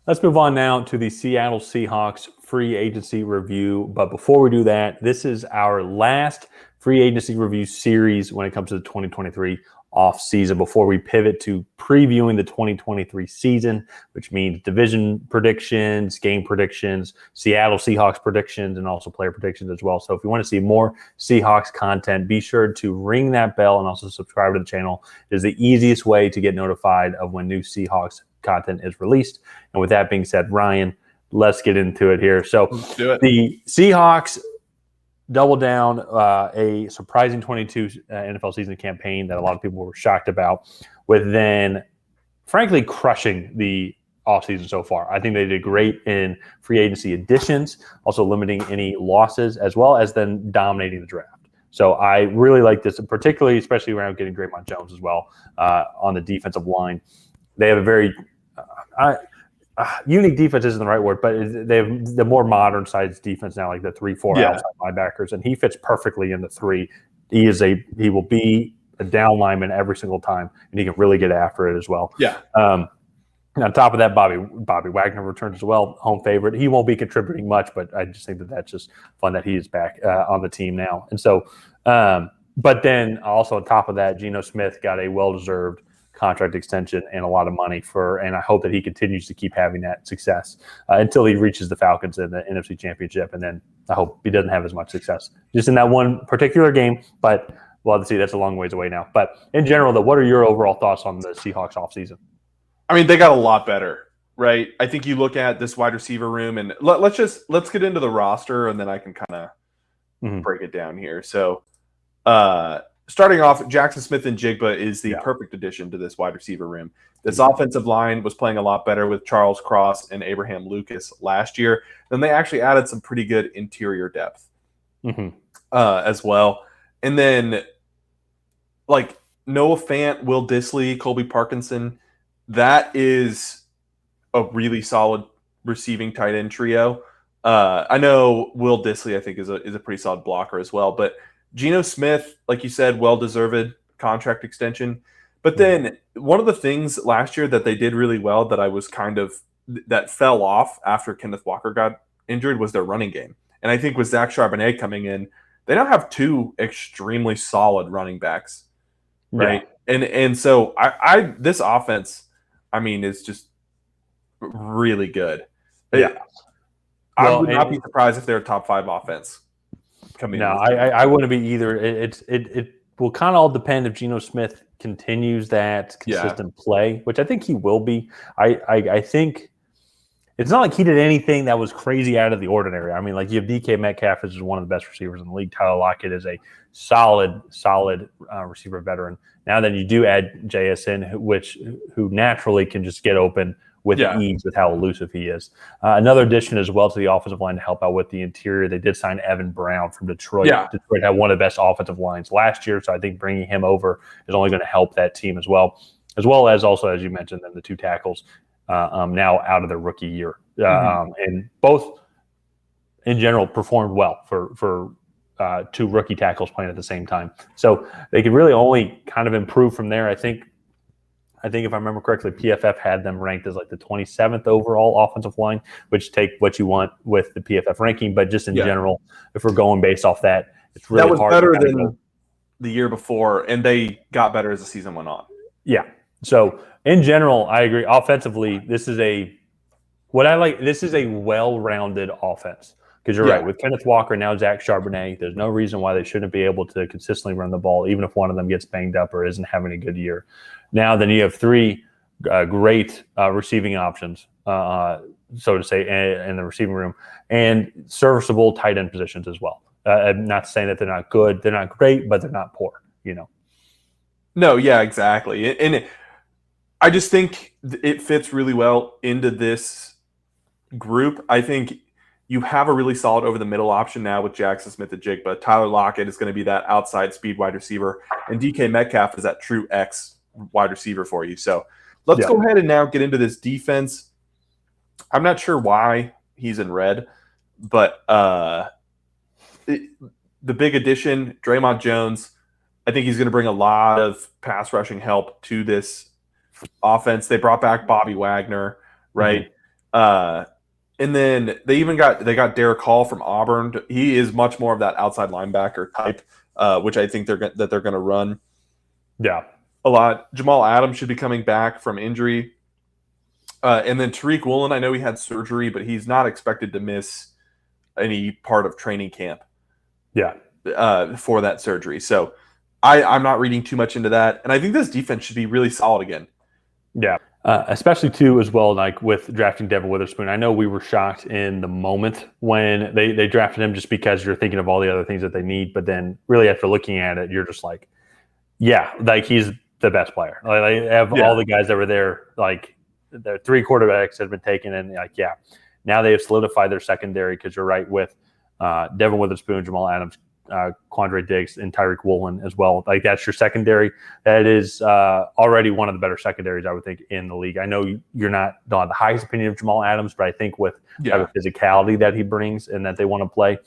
Let's move on now to the Seattle Seahawks free agency review. But before we do that, this is our last free agency review series when it comes to the 2023 offseason before we pivot to previewing the 2023 season, which means division predictions, game predictions, Seattle Seahawks predictions, and also player predictions as well. So if you want to see more Seahawks content, be sure to ring that bell and also subscribe to the channel. It is the easiest way to get notified of when new Seahawks content is released. And with that being said, Ryan, let's get into it here. So the Seahawks double down a surprising 22 NFL season campaign that a lot of people were shocked about, with then frankly crushing the offseason so far. I think they did great in free agency additions, also limiting any losses, as well as then dominating the draft. So I really like this, particularly, especially around getting DreMont Jones as well on the defensive line. They have a very unique defense isn't the right word, but they have the more modern size defense now, like the 3-4 outside linebackers, and he fits perfectly in the 3. He will be a down lineman every single time, and he can really get after it as well. Yeah. And on top of that, Bobby Wagner returns as well, home favorite. He won't be contributing much, but I just think that's just fun that he is back on the team now. And so, but then also on top of that, Geno Smith got a well-deserved contract extension and a lot of money and I hope that he continues to keep having that success until he reaches the Falcons in the NFC Championship, and then I hope he doesn't have as much success just in that one particular game, but we'll have to see. That's a long ways away now. But in general, though, what are your overall thoughts on the Seahawks offseason? I mean, they got a lot better, right? I think you look at this wide receiver room, and let's get into the roster, and then I can kind of break it down here. So starting off, Jaxon Smith-Njigba is the perfect addition to this wide receiver room. This offensive line was playing a lot better with Charles Cross and Abraham Lucas last year. Then they actually added some pretty good interior depth as well. And then, like, Noah Fant, Will Dissly, Colby Parkinson, that is a really solid receiving tight end trio. I know Will Dissly, I think, is a pretty solid blocker as well, but Geno Smith, like you said, well-deserved contract extension. But then one of the things last year that they did really well that I was that fell off after Kenneth Walker got injured was their running game. And I think with Zach Charbonnet coming in, they now have 2 extremely solid running backs, right? Yeah. And so this offense, I mean, is just really good. Yeah. I would not be surprised if they're a top 5 offense. I wouldn't be either. It will kind of all depend if Geno Smith continues that consistent play, which I think he will be. I think it's not like he did anything that was crazy out of the ordinary. I mean, like, you have DK Metcalf, which is one of the best receivers in the league. Tyler Lockett is a solid receiver veteran. Now then you do add JSN, who naturally can just get open with ease with how elusive he is. Another addition as well to the offensive line to help out with the interior, they did sign Evan Brown from Detroit. Yeah. Detroit had one of the best offensive lines last year, so I think bringing him over is only going to help that team as well as also, as you mentioned, then the 2 tackles now out of their rookie year. And both, in general, performed well for 2 rookie tackles playing at the same time. So they could really only kind of improve from there. I think if I remember correctly, PFF had them ranked as like the 27th overall offensive line, which take what you want with the PFF ranking. But just in general, if we're going based off that, it's really hard. That was better than the year before, and they got better as the season went on. Yeah. So in general, I agree. Offensively, this is a well-rounded offense. Because you're right, with Kenneth Walker, now Zach Charbonnet, there's no reason why they shouldn't be able to consistently run the ball, even if one of them gets banged up or isn't having a good year. Now then you have 3 great receiving options, so to say, in the receiving room, and serviceable tight end positions as well. I'm not saying that they're not good. They're not great, but they're not poor, No, yeah, exactly. And I just think it fits really well into this group. I think you have a really solid over-the-middle option now with Jaxon Smith-Njigba. Tyler Lockett is going to be that outside speed wide receiver, and DK Metcalf is that true X wide receiver for you. So let's go ahead and now get into this defense. I'm not sure why he's in red, but the big addition, DreMont Jones, I think he's going to bring a lot of pass rushing help to this offense. They brought back Bobby Wagner, right? And then they got Derek Hall from Auburn. He is much more of that outside linebacker type, which I think they're going to run. Yeah, a lot. Jamal Adams should be coming back from injury. And then Tariq Woolen, I know he had surgery, but he's not expected to miss any part of training camp. Yeah. For that surgery. So I'm not reading too much into that. And I think this defense should be really solid again. Yeah. Especially too, as well, like with drafting Devon Witherspoon. I know we were shocked in the moment when they drafted him, just because you're thinking of all the other things that they need. But then really after looking at it, you're just like, yeah, like he's the best player. Like they have all the guys that were there, like the 3 quarterbacks have been taken, and like, yeah, now they have solidified their secondary, because you're right with Devon Witherspoon, Jamal Adams, Quandre Diggs, and Tariq Woolen as well. Like that's your secondary. That is already one of the better secondaries, I would think, in the league. I know you're don't have the highest opinion of Jamal Adams, but I think with the physicality that he brings and that they want to play,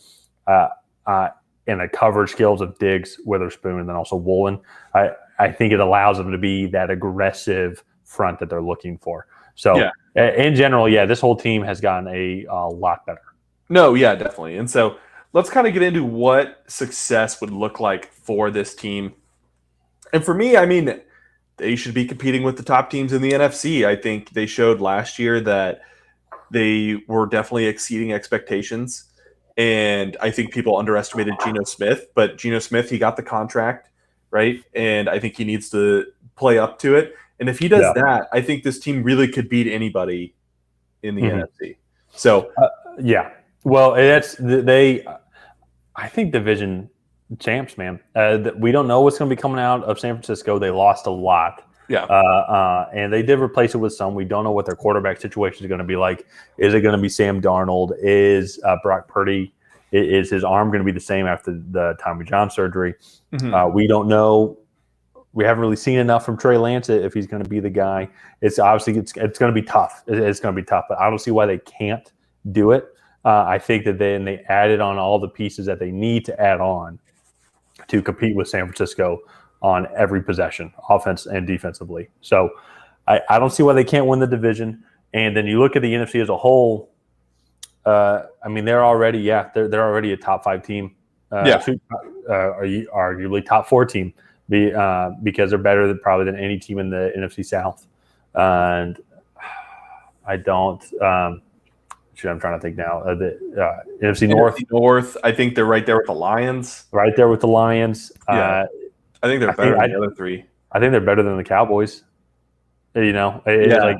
and the coverage skills of Diggs, Witherspoon, and then also Woolen, I think it allows them to be that aggressive front that they're looking for. So in general, this whole team has gotten a lot better. No, yeah, definitely. And so let's kind of get into what success would look like for this team. And for me, I mean, they should be competing with the top teams in the NFC. I think they showed last year that they were definitely exceeding expectations. And I think people underestimated Geno Smith. But Geno Smith, he got the contract, right? And I think he needs to play up to it. And if he does that, I think this team really could beat anybody in the NFC. So, well, I think division champs, man. We don't know what's going to be coming out of San Francisco. They lost a lot. And they did replace it with some. We don't know what their quarterback situation is going to be like. Is it going to be Sam Darnold? Is Brock Purdy? Is his arm going to be the same after the Tommy John surgery? We don't know. We haven't really seen enough from Trey Lance if he's going to be the guy. It's obviously it's going to be tough. It's going to be tough, but I don't see why they can't do it. I think that they added on all the pieces that they need to add on to compete with San Francisco on every possession, offense and defensively. So I don't see why they can't win the division. And then you look at the NFC as a whole. I mean, they're already a top 5 team. Arguably top 4 team, because they're better than any team in the NFC South. And I don't. I'm trying to think now. The NFC North. I think they're right there with the Lions. Right there with the Lions. I think they're better than the other 3. I think they're better than the Cowboys. Like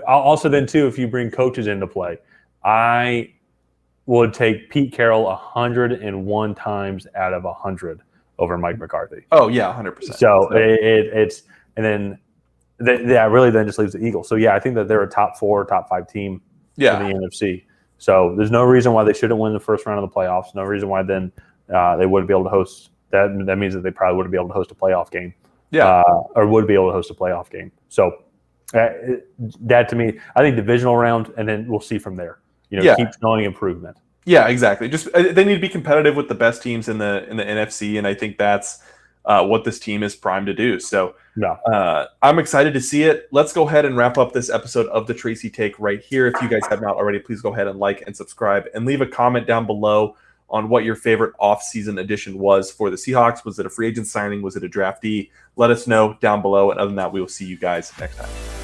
also then too, if you bring coaches into play, I would take Pete Carroll 101 times out of 100 over Mike McCarthy. Oh yeah, 100%. So it's and then really then just leaves the Eagles. So I think that they're a top 4, top 5 team in the NFC. So there's no reason why they shouldn't win the first round of the playoffs. No reason why then they wouldn't be able to host. That means that they probably wouldn't be able to host a playoff game. Or would be able to host a playoff game. So that to me, I think divisional round, and then we'll see from there. Keep showing improvement. Yeah, exactly. Just they need to be competitive with the best teams in the NFC, and I think that's what this team is primed to do. So I'm excited to see it. Let's go ahead and wrap up this episode of the Tracy Take right here. If you guys have not already, please go ahead and like and subscribe and leave a comment down below on what your favorite off-season addition was for the Seahawks. Was it a free agent signing? Was it a draftee? Let us know down below. And other than that, we will see you guys next time.